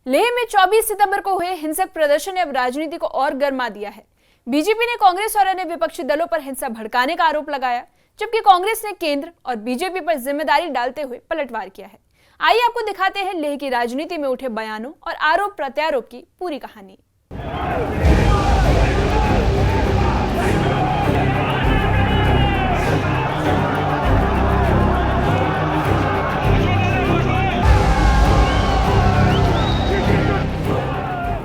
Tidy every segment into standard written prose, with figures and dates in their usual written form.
लेह में 24 सितंबर को हुए हिंसक प्रदर्शन ने अब राजनीति को और गर्मा दिया है। बीजेपी ने कांग्रेस और अन्य विपक्षी दलों पर हिंसा भड़काने का आरोप लगाया, जबकि कांग्रेस ने केंद्र और बीजेपी पर जिम्मेदारी डालते हुए पलटवार किया है। आइए आपको दिखाते हैं लेह की राजनीति में उठे बयानों और आरोप प्रत्यारोप की पूरी कहानी।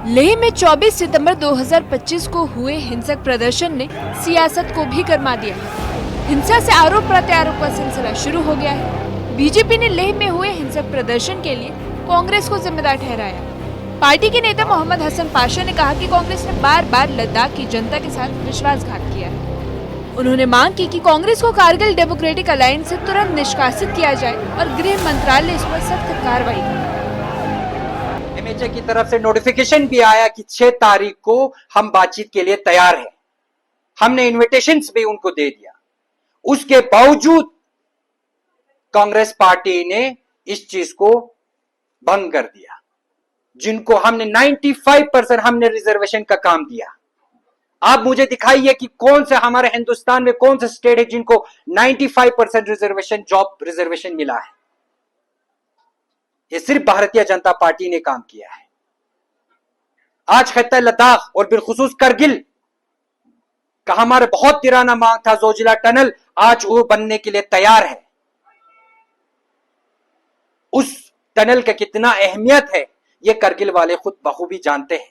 लेह में 24 सितंबर 2025 को हुए हिंसक प्रदर्शन ने सियासत को भी गरमा दिया है। हिंसा से आरोप प्रत्यारोप का सिलसिला शुरू हो गया है। बीजेपी ने लेह में हुए हिंसक प्रदर्शन के लिए कांग्रेस को जिम्मेदार ठहराया। पार्टी के नेता मोहम्मद हसन पाशा ने कहा कि कांग्रेस ने बार बार लद्दाख की जनता के साथ विश्वासघात किया है। उन्होंने मांग की कि कांग्रेस को कारगिल डेमोक्रेटिक अलायंस से तुरंत निष्कासित किया जाए और गृह मंत्रालय इस पर सख्त कार्रवाई करे। एमएचए की तरफ से नोटिफिकेशन भी आया कि 6 तारीख को हम बातचीत के लिए तैयार हैं। हमने इनविटेशंस भी उनको दे दिया। उसके बावजूद कांग्रेस पार्टी ने इस चीज को भंग कर दिया। जिनको हमने 95% हमने रिजर्वेशन का काम दिया। आप मुझे दिखाइए कि कौन सा हमारे हिंदुस्तान में कौन सा स्टेट है जिनको 95% रिजर्वेशन जॉब रिजर्वेशन मिला है। ये सिर्फ भारतीय जनता पार्टी ने काम किया है। आज खत्ता लद्दाख और बिलखुसूस करगिल का हमारे बहुत तिराना मांग था, जोजिला टनल आज वो बनने के लिए तैयार है। उस टनल का कितना अहमियत है ये करगिल वाले खुद बखूबी जानते हैं।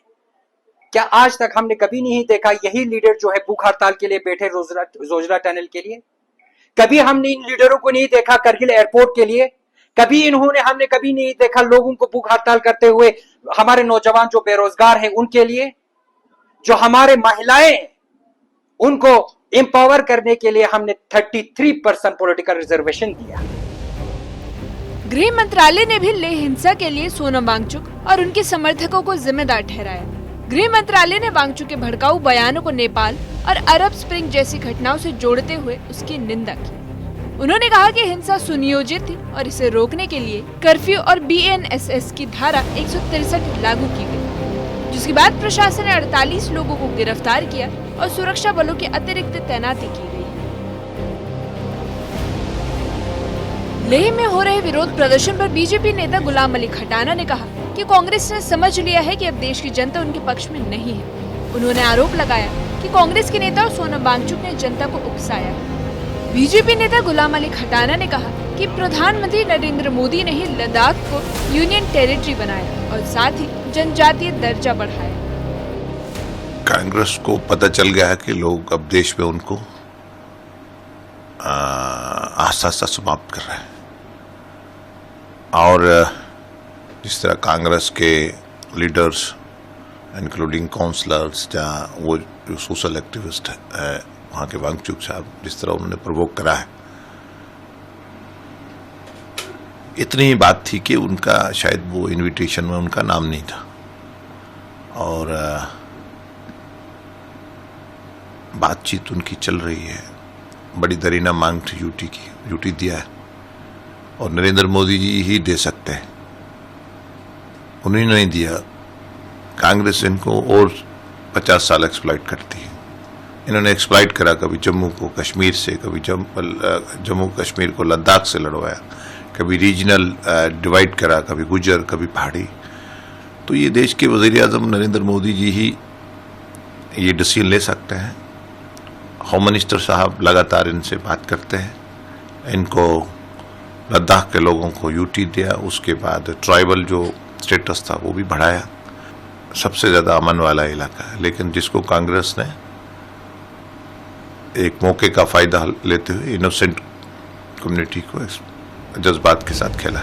क्या आज तक हमने कभी नहीं देखा यही लीडर जो है भूख हड़ताल के लिए बैठे जोजिला टनल के लिए? कभी हमने इन लीडरों को नहीं देखा करगिल एयरपोर्ट के लिए? हमने कभी नहीं देखा लोगों को भूख हड़ताल करते हुए, हमारे नौजवान जो बेरोजगार हैं उनके लिए, जो हमारे महिलाएं उनको एम्पावर करने के लिए हमने 33% पॉलिटिकल रिजर्वेशन दिया। गृह मंत्रालय ने भी लेह हिंसा के लिए सोनम वांगचुक और उनके समर्थकों को जिम्मेदार ठहराया। गृह मंत्रालय ने वांगचुक के भड़काऊ बयानों को नेपाल और अरब स्प्रिंग जैसी घटनाओं से जोड़ते हुए उसकी निंदा की। उन्होंने कहा कि हिंसा सुनियोजित थी और इसे रोकने के लिए कर्फ्यू और बीएनएसएस की धारा 163 लागू की गई, जिसके बाद प्रशासन ने 48 लोगों को गिरफ्तार किया और सुरक्षा बलों की अतिरिक्त तैनाती की गई। लेह में हो रहे विरोध प्रदर्शन पर बीजेपी नेता गुलाम अली खटाना ने कहा कि कांग्रेस ने समझ लिया है कि अब देश की जनता उनके पक्ष में नहीं है। उन्होंने आरोप लगाया कि कांग्रेस के नेता सोनम वांगचुक ने जनता को उकसाया। बीजेपी नेता गुलाम अली खटाना ने कहा कि प्रधानमंत्री नरेंद्र मोदी ने ही लद्दाख को यूनियन टेरिटरी बनाया और साथ ही जनजातीय दर्जा बढ़ाया। कांग्रेस को पता चल गया है कि लोग अब देश में उनको आस्था समाप्त कर रहे हैं। और जिस तरह कांग्रेस के लीडर्स इंक्लूडिंग काउंसलर्स या वो जो सोशल एक्टिविस्ट है वहाँ के वांगचुक साहब, जिस तरह उन्होंने प्रवोक करा है, इतनी ही बात थी कि उनका शायद वो इनविटेशन में उनका नाम नहीं था और बातचीत उनकी चल रही है। बड़ी दरीना मांग थी यूटी की, यूटी दिया है और नरेंद्र मोदी जी ही दे सकते हैं, उन्होंने नहीं दिया। कांग्रेस इनको और 50 साल एक्सप्लॉइट करती है। इन्होंने एक्सप्लॉइट करा, कभी जम्मू को कश्मीर से, कभी जम्मू कश्मीर को लद्दाख से लड़वाया, कभी रीजनल डिवाइड करा, कभी गुजर, कभी पहाड़ी। तो ये देश के वज़ीर-ए-आज़म नरेंद्र मोदी जी ही ये डिसीजन ले सकते हैं। होम मिनिस्टर साहब लगातार इनसे बात करते हैं। इनको लद्दाख के लोगों को यूटी दिया, उसके बाद ट्राइबल जो स्टेटस था वो भी बढ़ाया। सबसे ज़्यादा अमन वाला इलाका है, लेकिन जिसको कांग्रेस ने एक मौके का फायदा लेते हुए इनोसेंट कम्युनिटी को जज्बात के साथ खेला।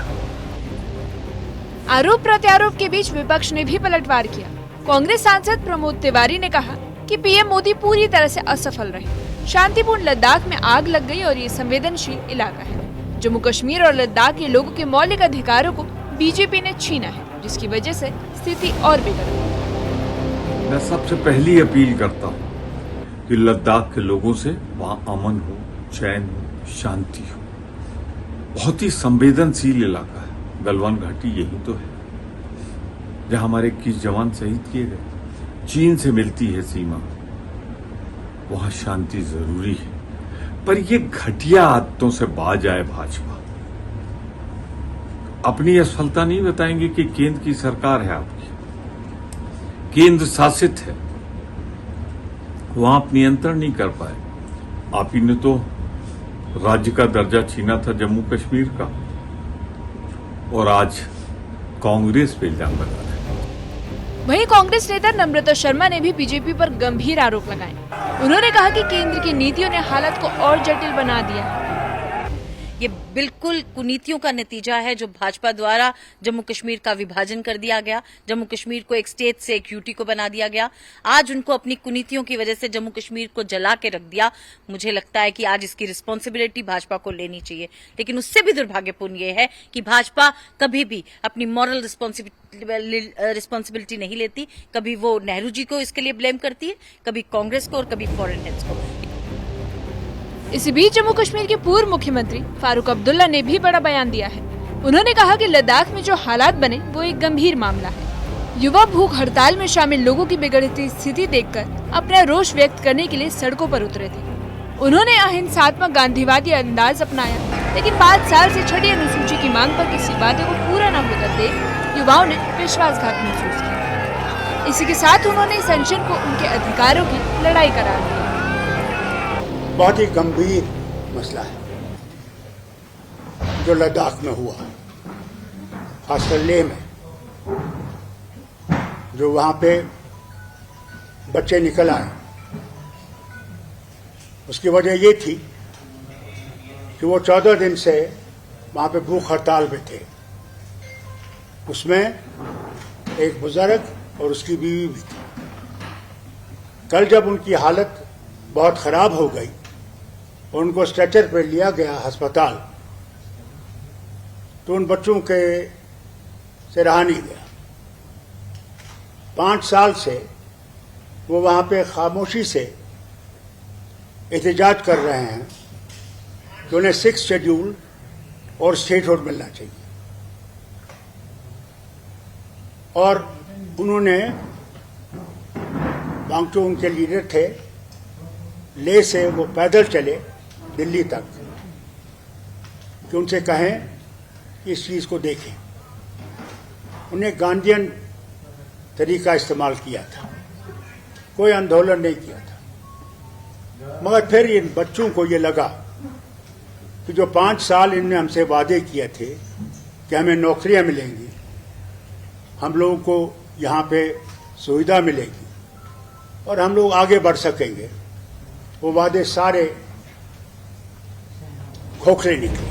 आरोप प्रत्यारोप के बीच विपक्ष ने भी पलटवार किया। कांग्रेस सांसद प्रमोद तिवारी ने कहा कि पीएम मोदी पूरी तरह से असफल रहे। शांतिपूर्ण लद्दाख में आग लग गई और ये संवेदनशील इलाका है। जम्मू कश्मीर और लद्दाख के लोगों के मौलिक अधिकारों को बीजेपी ने छीना है, जिसकी वजह से स्थिति और बिगड़ गई। मैं सबसे पहली अपील करता हूँ कि लद्दाख के लोगों से वहाँ अमन हो, चैन हो, शांति हो। बहुत ही संवेदनशील इलाका है। गलवान घाटी यही तो है। जहां हमारे 21 जवान शहीद किए गए, चीन से मिलती है सीमा, वहां शांति जरूरी है। पर ये घटिया आदतों से बाज आए भाजपा। अपनी असफलता नहीं बताएंगे कि केंद्र की सरकार है आपकी, केंद्र शासित है, वहां आप नियंत्रण नहीं कर पाए। आप ही ने तो राज्य का दर्जा छीना था जम्मू कश्मीर का, और आज कांग्रेस पे इल्जाम लगा रहे हैं। वहीं कांग्रेस नेता नम्रता शर्मा ने भी बीजेपी पर गंभीर आरोप लगाए। उन्होंने कहा कि केंद्र की नीतियों ने हालत को और जटिल बना दिया है। ये बिल्कुल कुनीतियों का नतीजा है जो भाजपा द्वारा जम्मू कश्मीर का विभाजन कर दिया गया, जम्मू कश्मीर को एक स्टेट से एक यूटी को बना दिया गया। आज उनको अपनी कुनीतियों की वजह से जम्मू कश्मीर को जला के रख दिया। मुझे लगता है कि आज इसकी रिस्पॉन्सिबिलिटी भाजपा को लेनी चाहिए, लेकिन उससे भी दुर्भाग्यपूर्ण ये है कि भाजपा कभी भी अपनी मॉरल रिस्पॉन्सिबिलिटी नहीं लेती। कभी वो नेहरू जी को इसके लिए ब्लेम करती है, कभी कांग्रेस को और कभी फॉरेन हेड्स को। इसी बीच जम्मू कश्मीर के पूर्व मुख्यमंत्री फारूक अब्दुल्ला ने भी बड़ा बयान दिया है। उन्होंने कहा कि लद्दाख में जो हालात बने वो एक गंभीर मामला है। युवा भूख हड़ताल में शामिल लोगों की बिगड़ती स्थिति देखकर अपना रोष व्यक्त करने के लिए सड़कों पर उतरे थे। उन्होंने अहिंसात्मक गांधीवादी अंदाज अपनाया, लेकिन 5 साल से छठी अनुसूची की मांग पर किसी वादे को पूरा न होते देख युवाओं ने विश्वासघात महसूस किया। इसी के साथ उन्होंने इस अनशन को उनके अधिकारों की लड़ाई करार दिया। बहुत ही गंभीर मसला है जो लद्दाख में हुआ, खासकर लेह में, जो वहां पे बच्चे निकल आए। उसकी वजह ये थी कि वो 14 दिन से वहां पे भूख हड़ताल पे थे। उसमें एक बुजुर्ग और उसकी बीवी भी थी। कल जब उनकी हालत बहुत खराब हो गई और उनको स्ट्रेचर पर लिया गया अस्पताल, तो उन बच्चों के से रहा नहीं गया। 5 साल से वो वहां पे खामोशी से एहतजाज कर रहे हैं कि उन्हें 6th शेड्यूल और स्टेटहुड मिलना चाहिए। और उन्होंने, वांगचू उनके लीडर थे, ले से वो पैदल चले दिल्ली तक कि उनसे कहें कि इस चीज को देखें। उन्हें गांधीयन तरीका इस्तेमाल किया था, कोई आंदोलन नहीं किया था। मगर फिर इन बच्चों को ये लगा कि जो 5 साल इनने हमसे वादे किए थे कि हमें नौकरियां मिलेंगी, हम लोगों को यहाँ पे सुविधा मिलेगी और हम लोग आगे बढ़ सकेंगे, वो वादे सारे खोखले निकले।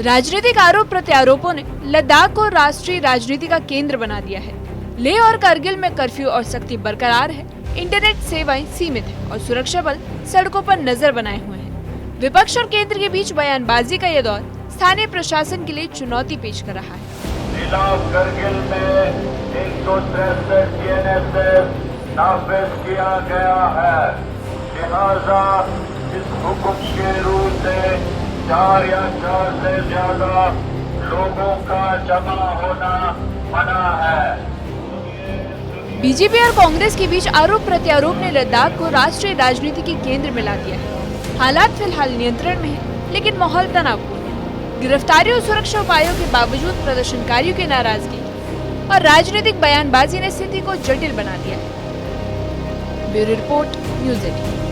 राजनीतिक आरोप प्रत्यारोपों ने लद्दाख को राष्ट्रीय राजनीति का केंद्र बना दिया है। लेह और कारगिल में कर्फ्यू और सख्ती बरकरार है, इंटरनेट सेवाएं सीमित है और सुरक्षा बल सड़कों पर नजर बनाए हुए हैं। विपक्ष और केंद्र के बीच बयानबाजी का यह दौर स्थानीय प्रशासन के लिए चुनौती पेश कर रहा है। जिला कारगिल में 163 CNSS नाफिज किया गया है, लिहाजा इस हुक्म के रूप से 4 या 4 से ज्यादा लोगों का जमा होना मना है। बीजेपी और कांग्रेस के बीच आरोप प्रत्यारोप ने लद्दाख को राष्ट्रीय राजनीति के केंद्र में ला दिया है। हालात फिलहाल नियंत्रण में है, लेकिन माहौल तनावपूर्ण है। गिरफ्तारी और सुरक्षा उपायों के बावजूद प्रदर्शनकारियों की नाराजगी और राजनीतिक बयानबाजी ने स्थिति को जटिल बना दिया है। Bureau report, news 18।